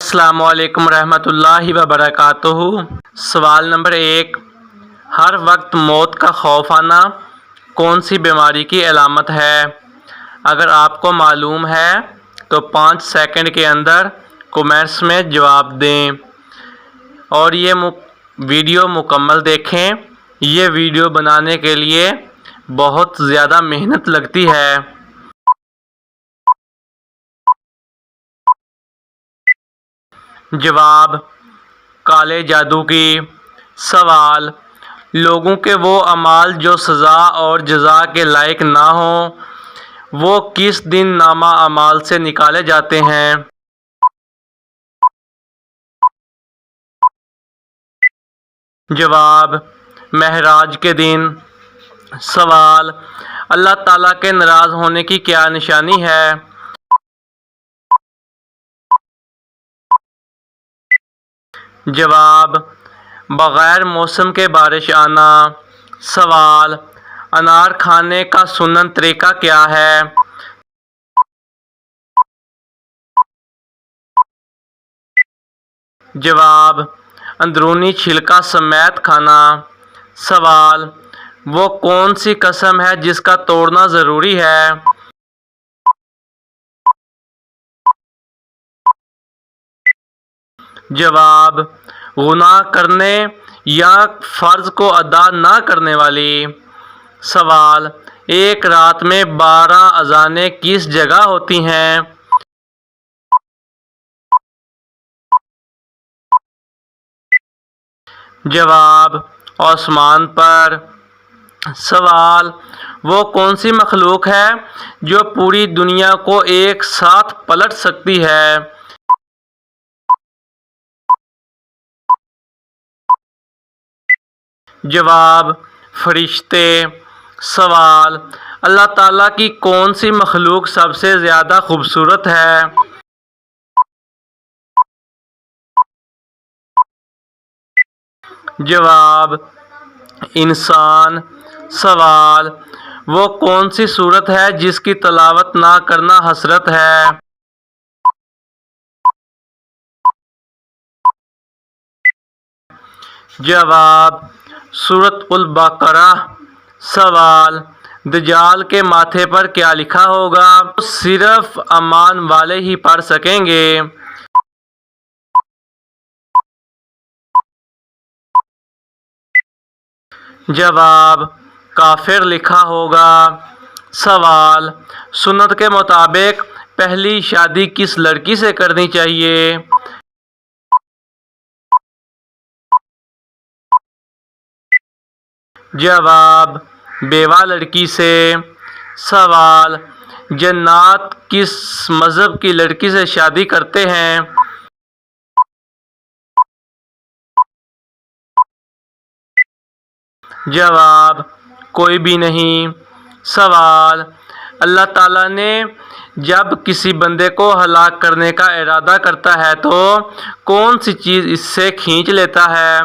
السلام علیکم ورحمۃ اللہ وبرکاتہ۔ سوال نمبر 1، ہر وقت موت کا خوف آنا کون سی بیماری کی علامت ہے؟ اگر آپ کو معلوم ہے تو 5 سیکنڈ کے اندر کمنٹس میں جواب دیں اور یہ ویڈیو مکمل دیکھیں۔ یہ ویڈیو بنانے کے لیے بہت زیادہ محنت لگتی ہے۔ جواب: کالے جادو کی۔ سوال: لوگوں کے وہ اعمال جو سزا اور جزا کے لائق نہ ہوں، وہ کس دن نامہ اعمال سے نکالے جاتے ہیں؟ جواب: معراج کے دن۔ سوال: اللہ تعالیٰ کے ناراض ہونے کی کیا نشانی ہے؟ جواب: بغیر موسم کے بارش آنا۔ سوال: انار کھانے کا سنن طریقہ کیا ہے؟ جواب: اندرونی چھلکا سمیت کھانا۔ سوال: وہ کون سی قسم ہے جس کا توڑنا ضروری ہے؟ جواب: گناہ کرنے یا فرض کو ادا نہ کرنے والی۔ سوال: ایک رات میں 12 اذانیں کس جگہ ہوتی ہیں؟ جواب: آسمان پر۔ سوال: وہ کون سی مخلوق ہے جو پوری دنیا کو ایک ساتھ پلٹ سکتی ہے؟ جواب: فرشتے۔ سوال: اللہ تعالیٰ کی کون سی مخلوق سب سے زیادہ خوبصورت ہے؟ جواب: انسان۔ سوال: وہ کون سی سورت ہے جس کی تلاوت نہ کرنا حسرت ہے؟ جواب: سورۃ البقرہ۔ سوال: دجال کے ماتھے پر کیا لکھا ہوگا؟ صرف ایمان والے ہی پڑھ سکیں گے۔ جواب: کافر لکھا ہوگا۔ سوال: سنت کے مطابق پہلی شادی کس لڑکی سے کرنی چاہیے؟ جواب: بیوہ لڑکی سے۔ سوال: جنات کس مذہب کی لڑکی سے شادی کرتے ہیں؟ جواب: کوئی بھی نہیں۔ سوال: اللہ تعالیٰ نے جب کسی بندے کو ہلاک کرنے کا ارادہ کرتا ہے تو کون سی چیز اس سے کھینچ لیتا ہے؟